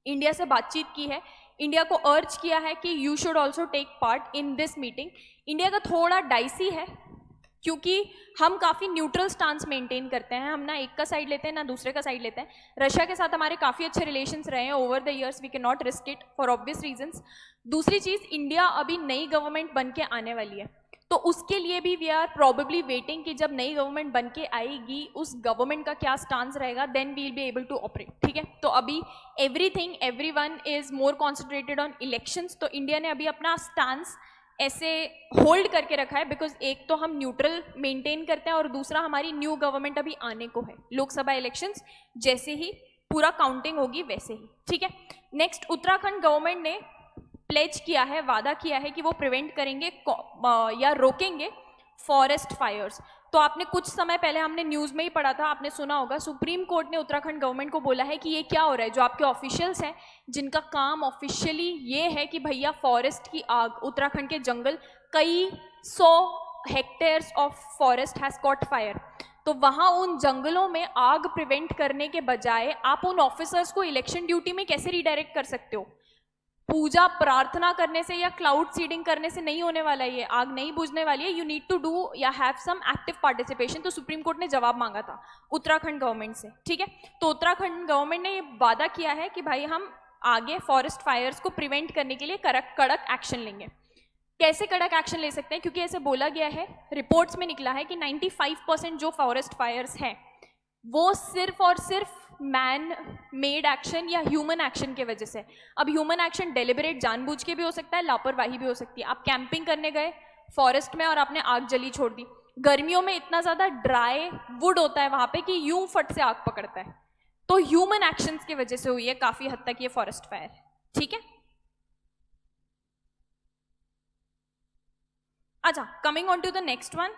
इंडिया से बातचीत की है. इंडिया को अर्ज किया है कि you should also take part in this meeting. India का थोड़ा डाइसी है क्योंकि हम काफ़ी न्यूट्रल स्टांस मेंटेन करते हैं, हम ना एक का साइड लेते हैं ना दूसरे का साइड लेते हैं. रशिया के साथ हमारे काफ़ी अच्छे रिलेशंस रहे हैं over the years, we can not risk it for obvious reasons. दूसरी चीज़, इंडिया अभी नई गवर्नमेंट बन के आने वाली है, तो उसके लिए भी वी आर प्रॉबेबली वेटिंग कि जब नई गवर्नमेंट बन के आएगी उस गवर्नमेंट का क्या स्टांस रहेगा, then we will be able to operate. ठीक है, तो अभी everyone is more concentrated on elections. तो इंडिया ने अभी अपना स्टांस ऐसे होल्ड करके रखा है बिकॉज एक तो हम न्यूट्रल मेंटेन करते हैं और दूसरा हमारी न्यू गवर्नमेंट अभी आने को है. लोकसभा इलेक्शंस जैसे ही पूरा काउंटिंग होगी वैसे ही. ठीक है, नेक्स्ट उत्तराखंड गवर्नमेंट ने प्लेज किया है, वादा किया है कि वो प्रिवेंट करेंगे या रोकेंगे फॉरेस्ट फायर्स. तो आपने कुछ समय पहले हमने न्यूज़ में ही पढ़ा था, आपने सुना होगा, सुप्रीम कोर्ट ने उत्तराखंड गवर्नमेंट को बोला है कि ये क्या हो रहा है. जो आपके ऑफिशियल्स हैं जिनका काम ऑफिशियली ये है कि भैया फॉरेस्ट की आग, उत्तराखंड के जंगल, कई 100 hectares of forest has cot fire, तो वहाँ उन जंगलों में आग प्रिवेंट करने के बजाय आप उन ऑफिसर्स को इलेक्शन ड्यूटी में कैसे रिडायरेक्ट कर सकते हो? पूजा प्रार्थना करने से या क्लाउड सीडिंग करने से नहीं होने वाला है, ये आग नहीं बुझने वाली है. यू नीड टू डू या हैव सम एक्टिव पार्टिसिपेशन. तो सुप्रीम कोर्ट ने जवाब मांगा था उत्तराखंड गवर्नमेंट से. ठीक है, तो उत्तराखंड गवर्नमेंट ने ये वादा किया है कि भाई हम आगे फॉरेस्ट फायर्स को प्रिवेंट करने के लिए कड़क एक्शन लेंगे. कैसे कड़क एक्शन ले सकते हैं, क्योंकि ऐसे बोला गया है, रिपोर्ट्स में निकला है कि 95% जो फॉरेस्ट फायर्स हैं वो सिर्फ और सिर्फ मैन मेड एक्शन या ह्यूमन एक्शन के वजह से. अब ह्यूमन एक्शन डेलिबरेट जानबूझ के भी हो सकता है, लापरवाही भी हो सकती है. आप कैंपिंग करने गए फॉरेस्ट में और आपने आग जली छोड़ दी. गर्मियों में इतना ज़्यादा ड्राई वुड होता है वहाँ पे कि यूं फट से आग पकड़ता है. तो ह्यूमन एक्शंस की वजह से हुई है काफ़ी हद तक ये फॉरेस्ट फायर. ठीक है, अच्छा, coming on to the next one,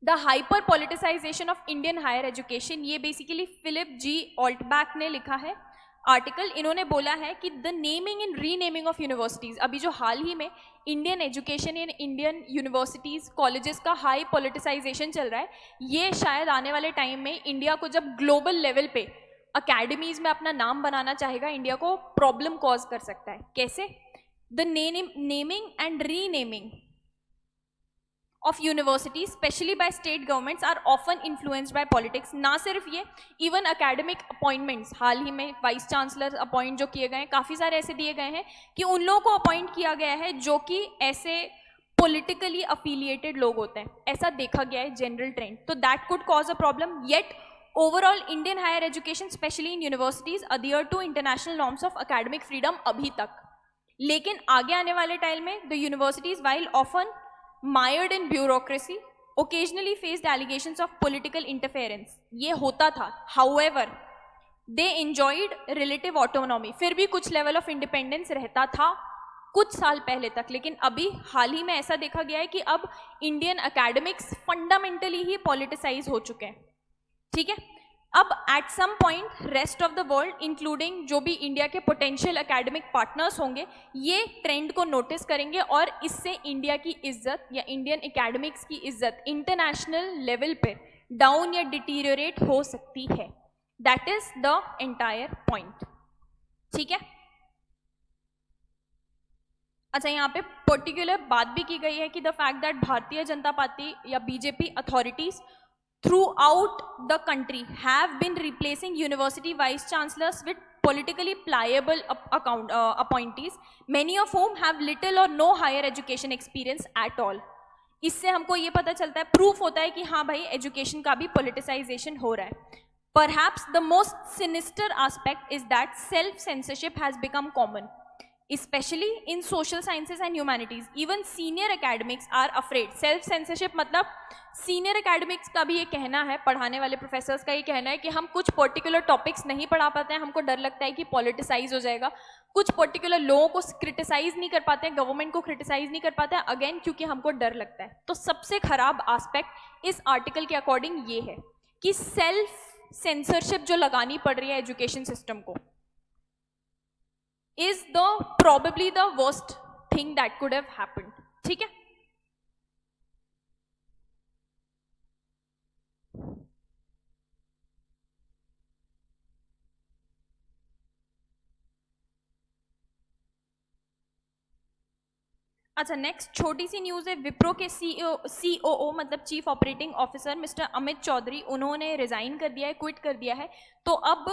the hyper politicisation of Indian higher education. ये बेसिकली फिलिप जी ऑल्टबैक ने लिखा है आर्टिकल. इन्होंने बोला है कि the naming and renaming of universities, अभी जो हाल ही में Indian education in Indian universities colleges का हाई पॉलिटिसाइजेशन चल रहा है, ये शायद आने वाले टाइम में इंडिया को जब ग्लोबल लेवल पे अकेडमीज में अपना नाम बनाना चाहेगा, इंडिया को प्रॉब्लम कॉज कर सकता है. कैसे? The naming and renaming of universities, especially by state governments, are often influenced by politics. ना सिर्फ ये, even academic appointments, हाल ही में वाइस चांसलर अपॉइंट जो किए गए हैं, काफ़ी सारे ऐसे दिए गए हैं कि उन लोगों को अपॉइंट किया गया है जो कि ऐसे politically affiliated लोग होते हैं. ऐसा देखा गया है जनरल ट्रेंड. तो that could cause a problem. Yet overall Indian higher education, especially in universities, adhere to international norms of academic freedom अभी तक. लेकिन आगे आने वाले टाइम में the universities, while often mired in bureaucracy, occasionally faced allegations of political interference. ये होता था. However, they enjoyed relative autonomy. फिर भी कुछ level of independence रहता था कुछ साल पहले तक. लेकिन अभी हाल ही में ऐसा देखा गया है कि अब इंडियन academics fundamentally ही politicize हो चुके हैं. ठीक है, अब at some point rest of the world including जो भी इंडिया के पोटेंशियल एकेडमिक पार्टनर्स होंगे, ये ट्रेंड को नोटिस करेंगे और इससे इंडिया की इज्जत या इंडियन एकेडमिक्स की इज्जत इंटरनेशनल लेवल पे डाउन या डिटीरियोरेट हो सकती है. That is the entire point. ठीक है, अच्छा, यहाँ पे पर्टिकुलर बात भी की गई है कि the fact that Bharatiya Janata party या BJP authorities throughout the country have been replacing university vice chancellors with politically pliable appointees, many of whom have little or no higher education experience at all. इससे हमको ये पता चलता है, proof होता है कि हाँ भाई एजुकेशन का भी पॉलिटिसाइजेशन हो रहा है. Perhaps the most sinister aspect is that self-censorship has become common, especially in social sciences and humanities. Even senior academics are afraid. Self censorship मतलब सीनियर एकेडमिक्स का भी ये कहना है, पढ़ाने वाले प्रोफेसर्स का ये कहना है कि हम कुछ पर्टिकुलर टॉपिक्स नहीं पढ़ा पाते हैं, हमको डर लगता है कि पॉलिटिसाइज हो जाएगा. कुछ पर्टिकुलर लोगों को क्रिटिसाइज नहीं कर पाते हैं, गवर्नमेंट को क्रिटिसाइज नहीं कर पाते हैं, अगेन क्योंकि हमको डर लगता है. तो सबसे खराब एस्पेक्ट इस आर्टिकल के अकॉर्डिंग ये है कि सेल्फ सेंसरशिप जो लगानी पड़ रही है एजुकेशन सिस्टम को is probably the worst thing that could have happened. ठीक है, अच्छा, नेक्स्ट छोटी सी न्यूज़ है. विप्रो के सीओओ मतलब chief operating officer mister Amit Chaudhary, उन्होंने रिजाइन कर दिया है, क्विट कर दिया है. तो अब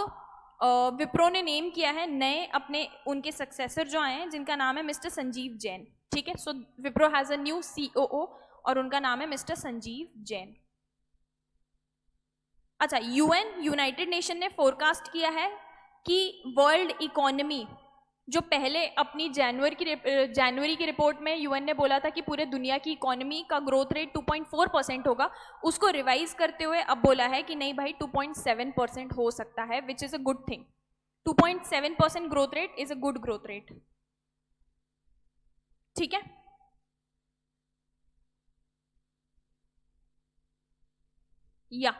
विप्रो ने नेम किया है नए अपने उनके सक्सेसर जो आए हैं, जिनका नाम है मिस्टर संजीव जैन. ठीक है, so Wipro has a new COO और उनका नाम है मिस्टर संजीव जैन. अच्छा, यूनाइटेड नेशन ने फोरकास्ट किया है कि वर्ल्ड इकोनॉमी जो पहले अपनी जनवरी की रिपोर्ट में यूएन ने बोला था कि पूरे दुनिया की इकोनॉमी का ग्रोथ रेट 2.4% होगा, उसको रिवाइज करते हुए अब बोला है कि नहीं भाई 2.7% हो सकता है, which is a good thing. 2.7% growth rate is a good growth rate. ठीक है, या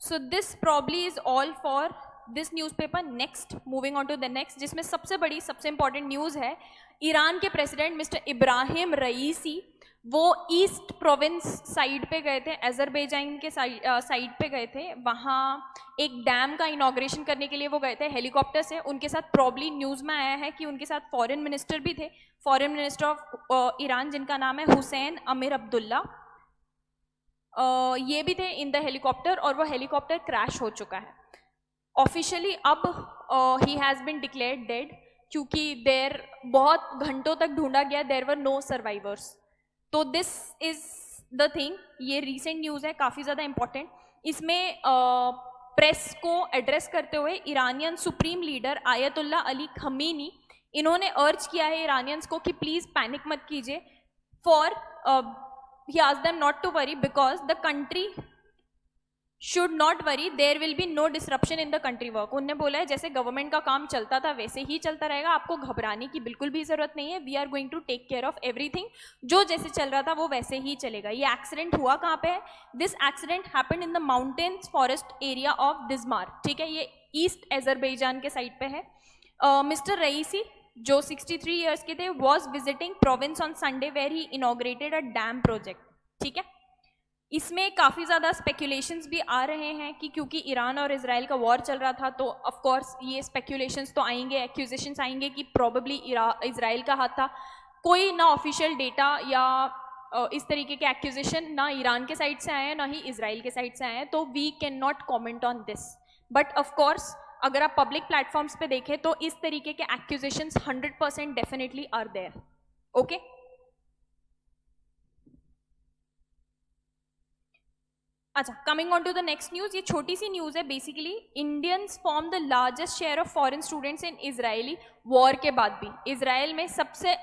so this probably is all for this newspaper. Next, moving on to the next, जिसमें सबसे बड़ी सबसे इंपॉर्टेंट न्यूज़ है. ईरान के प्रेसिडेंट मिस्टर इब्राहिम रईसी वो ईस्ट प्रोविंस साइड पे गए थे, अजरबैजान के साइड पे गए थे. वहाँ एक डैम का इनॉग्रेशन करने के लिए वो गए थे हेलीकॉप्टर से। उनके साथ प्रॉब्ली न्यूज़ में आया है कि उनके साथ फॉरेन मिनिस्टर भी थे, फॉरेन मिनिस्टर ऑफ ईरान जिनका नाम है हुसैन अमीर अब्दुल्ला, ये भी थे इन द हेलीकॉप्टर, और वो हेलीकॉप्टर क्रैश हो चुका है ऑफिशियली। अब he has been declared dead, क्योंकि देर बहुत घंटों तक ढूंढा गया, देर वर नो सर्वाइवर्स। तो दिस इज द थिंग, ये रीसेंट न्यूज़ है, काफ़ी ज़्यादा इंपॉर्टेंट। इसमें प्रेस को एड्रेस करते हुए Iranian supreme leader ayatollah Ali Khomeini, इन्होंने अर्ज किया है ईरानियंस को कि प्लीज़ पैनिक मत कीजिए, for he asked them not to worry because the country should not worry, there will be no disruption in the country work। उन्होंने बोला है जैसे गवर्नमेंट का काम चलता था वैसे ही चलता रहेगा, आपको घबराने की बिल्कुल भी जरूरत नहीं है, we are going to take care of everything, जो जैसे चल रहा था वो वैसे ही चलेगा। ये एक्सीडेंट हुआ कहाँ पे है? This accident happened in the mountains forest area of दिजमार, ठीक है, ये ईस्ट अजरबैजान के साइड पे है। मिस्टर रईसी जो 63 ईयर्स के थे, was visiting province on Sunday where he inaugurated a dam project, ठीक है। इसमें काफ़ी ज़्यादा स्पेक्यूलेशंस भी आ रहे हैं कि क्योंकि ईरान और इजराइल का वॉर चल रहा था, तो ऑफ कोर्स ये स्पेक्यूलेशंस तो आएंगे, एक्यूजेशंस आएंगे कि प्रोबेबली इजराइल का हाथ था। कोई ना ऑफिशियल डेटा या इस तरीके के एक्यूजेशन ना ईरान के साइड से आए हैं ना ही इजराइल के साइड से आए हैं, तो we can not comment on this. But of course अगर आप पब्लिक प्लेटफॉर्म्स पे देखें तो इस तरीके के accusations 100% definitely are there, okay. अच्छा, coming on to the next news, ये छोटी सी न्यूज़ है। Basically Indians form the largest share of foreign students in Israeli war के बाद भी। इजराइल में सबसे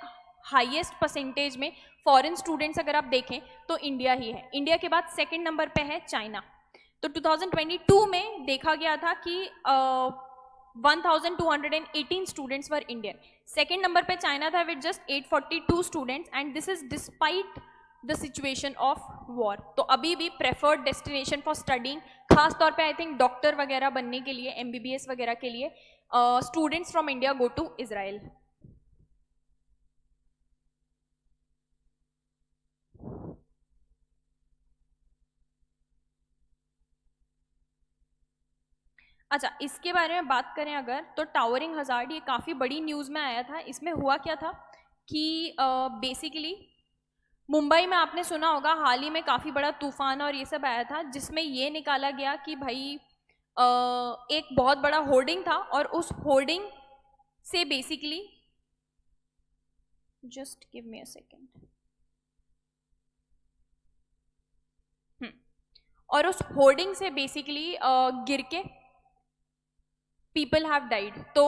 हाईएस्ट परसेंटेज में फॉरेन स्टूडेंट्स अगर आप देखें तो इंडिया ही है। इंडिया के बाद सेकंड नंबर पे है चाइना। तो 2022 में देखा गया था कि 1218 students were Indian. Second number पे चाइना था with just 842 students, and this is despite the situation of war. तो अभी भी प्रेफर्ड डेस्टिनेशन फॉर स्टडिंग, खास तौर पे आई थिंक डॉक्टर वगैरह बनने के लिए, MBBS वगैरह के लिए students from India go to Israel. अच्छा, इसके बारे में बात करें अगर, तो टावरिंग हजार्ड ये काफ़ी बड़ी न्यूज़ में आया था। इसमें हुआ क्या था कि बेसिकली मुंबई में आपने सुना होगा हाल ही में काफ़ी बड़ा तूफान और ये सब आया था, जिसमें ये निकाला गया कि भाई एक बहुत बड़ा होर्डिंग था, और उस होर्डिंग से basically, just give me a second, और उस होर्डिंग से बेसिकली गिर के पीपल हैव डाइड। तो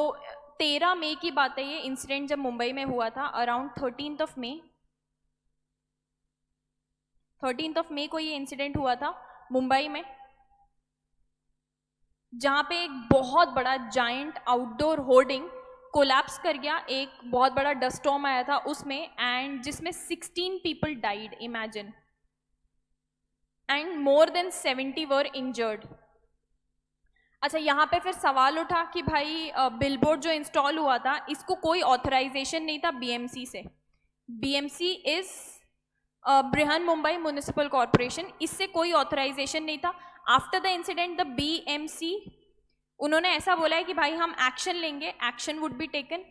13 मई की बात है ये इंसिडेंट जब मुंबई में हुआ था, अराउंड 13th ऑफ मई को ये इंसिडेंट हुआ था मुंबई में, जहां पे एक बहुत बड़ा जायंट आउटडोर होर्डिंग कोलैप्स कर गया। एक बहुत बड़ा डस्ट स्टॉर्म आया था उसमें, एंड जिसमें 16 people died, imagine, and more than 70 were injured. अच्छा, यहाँ पे फिर सवाल उठा कि भाई बिलबोर्ड जो इंस्टॉल हुआ था इसको कोई ऑथराइजेशन नहीं था BMC से। BMC is Brihan Mumbai municipal corporation, इससे कोई ऑथराइजेशन नहीं था। After the incident the BMC उन्होंने ऐसा बोला है कि भाई हम एक्शन लेंगे, action would be taken.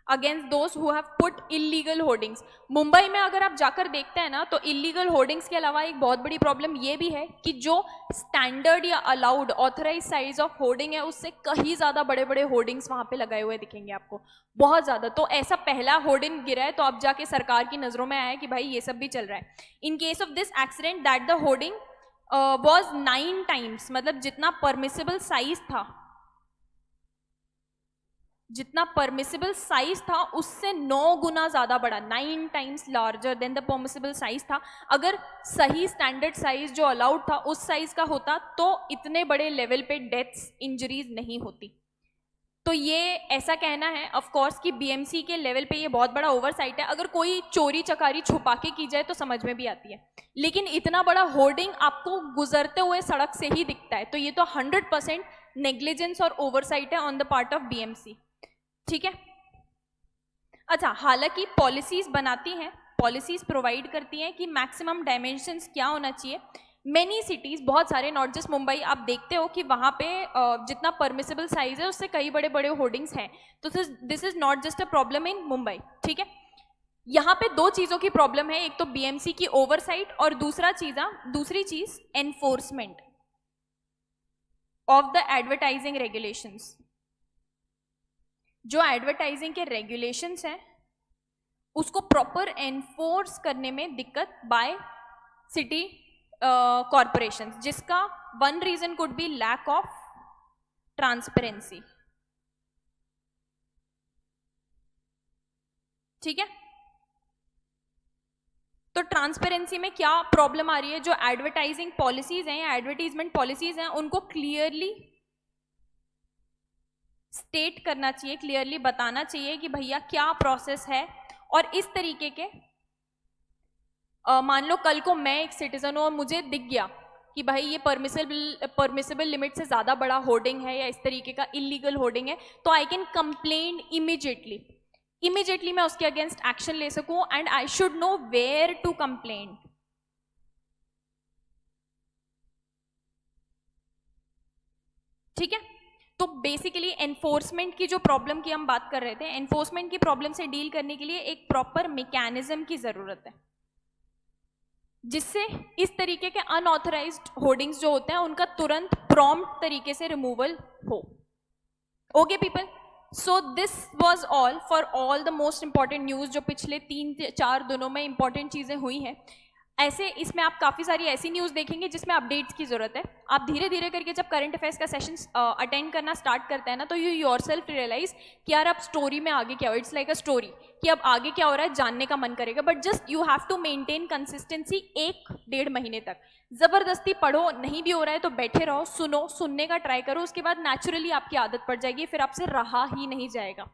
Against those who have put illegal hoardings. Mumbai में अगर आप जाकर देखते हैं ना, तो इलीगल होर्डिंग्स के अलावा एक बहुत बड़ी प्रॉब्लम ये भी है कि जो स्टैंडर्ड या allowed authorise size of hoarding है उससे कहीं ज़्यादा बड़े बड़े होर्डिंग्स वहाँ पे लगाए हुए दिखेंगे आपको, बहुत ज़्यादा। तो ऐसा पहला होर्डिंग गिरा है तो अब जाके सरकार की नज़रों में आया है कि भाई ये सब भी चल रहा है। In case of this accident that the hoarding was 9 times, मतलब जितना परमिसिबल साइज था, जितना परमिसिबल साइज था उससे 9 गुना ज़्यादा बड़ा, 9 times larger than the permissible size था। अगर सही स्टैंडर्ड साइज जो अलाउड था उस साइज का होता तो इतने बड़े लेवल पे डेथ्स, इंजरीज नहीं होती। तो ये ऐसा कहना है ऑफ कोर्स कि BMC के लेवल पे ये बहुत बड़ा ओवरसाइट है। अगर कोई चोरी चकारी छुपा के की जाए तो समझ में भी आती है, लेकिन इतना बड़ा होर्डिंग आपको गुजरते हुए सड़क से ही दिखता है, तो ये तो 100% नेग्लिजेंस और ओवरसाइट है on the part of BMC, ठीक है। अच्छा, हालांकि पॉलिसीज बनाती हैं पॉलिसीज प्रोवाइड करती हैं कि मैक्सिमम डायमेंशंस क्या होना चाहिए. मेनी सिटीज़, बहुत सारे, नॉट जस्ट मुंबई, आप देखते हो कि वहाँ पे जितना परमिसिबल साइज है उससे कई बड़े बड़े होर्डिंग्स हैं. तो this is not just a problem in Mumbai. ठीक है, यहाँ पे दो चीज़ों की प्रॉब्लम है, एक तो बीएमसी की ओवरसाइट और दूसरी चीज enforcement of the advertising regulations. जो एडवर्टाइजिंग के रेगुलेशंस हैं उसको प्रॉपर एनफोर्स करने में दिक्कत बाय सिटी कॉरपोरेशंस, जिसका one reason could be lack of transparency. ठीक है, तो ट्रांसपेरेंसी में क्या प्रॉब्लम आ रही है? जो एडवर्टाइजिंग पॉलिसीज हैं या एडवर्टीजमेंट पॉलिसीज हैं उनको क्लियरली स्टेट करना चाहिए, क्लियरली बताना चाहिए कि भैया क्या प्रोसेस है. और इस तरीके के मान लो कल को मैं एक सिटीजन हूं और मुझे दिख गया कि भाई ये परमिसिबल लिमिट से ज़्यादा बड़ा होर्डिंग है या इस तरीके का इलीगल होर्डिंग है, तो आई कैन कंप्लेन इमीडिएटली मैं उसके अगेंस्ट एक्शन ले सकूं. And I should know where to complain. ठीक है, तो बेसिकली एनफोर्समेंट की जो प्रॉब्लम की हम बात कर रहे थे, एनफोर्समेंट की प्रॉब्लम से डील करने के लिए एक प्रॉपर मैकेनिज्म की जरूरत है जिससे इस तरीके के अनऑथराइज्ड होर्डिंग्स जो होते हैं उनका तुरंत प्रॉम्प्ट तरीके से रिमूवल हो. Okay people, so this was all for all the most important news जो पिछले 3-4 दिनों में इंपॉर्टेंट चीज़ें हुई हैं. ऐसे इसमें आप काफ़ी सारी ऐसी न्यूज़ देखेंगे जिसमें अपडेट्स की ज़रूरत है. आप धीरे धीरे करके जब करंट अफेयर्स का सेशन अटेंड करना स्टार्ट करते हैं ना, तो यू योरसेल्फ रियलाइज कि यार अब स्टोरी में आगे क्या हो. इट्स लाइक अ स्टोरी कि अब आगे क्या हो रहा है जानने का मन करेगा. But just you have to maintain consistency 1-1.5 महीने तक. ज़बरदस्ती पढ़ो, नहीं भी हो रहा है तो बैठे रहो, सुनने का ट्राई करो. उसके बाद नेचुरली आपकी आदत पड़ जाएगी, फिर आपसे रहा ही नहीं जाएगा.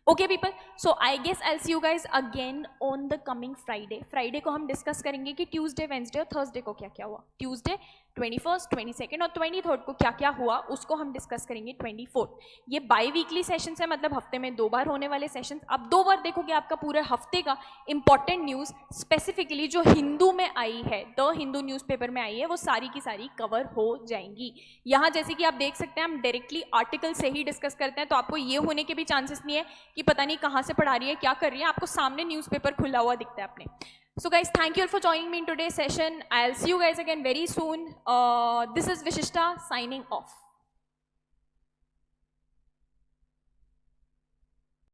Okay people, so I guess I see you guys again on the coming Friday को हम डिस्कस करेंगे कि ट्यूसडे, वेंसडे और थर्सडे को क्या क्या हुआ. ट्यूसडे 21st, 22nd और 23rd को क्या क्या हुआ उसको हम डिस्कस करेंगे 24th. ये बाई वीकली सेशंस है, मतलब हफ्ते में 2 बार होने वाले सेशंस. आप 2 बार देखोगे आपका पूरे हफ्ते का इंपॉर्टेंट न्यूज़ स्पेसिफिकली जो हिंदू में आई है, द हिंदू न्यूज़पेपर में आई है, वो सारी की सारी कवर हो जाएंगी. यहाँ जैसे कि आप देख सकते हैं हम डायरेक्टली आर्टिकल से ही डिस्कस करते हैं, तो आपको ये होने के भी चांसेस नहीं है कि पता नहीं कहाँ से पढ़ा रही है, क्या कर रही है. आपको सामने न्यूज़पेपर खुला हुआ दिखता है अपने. So guys, thank you all for joining me in today's session. I'll see you guys again very soon. This is Vishishta signing off.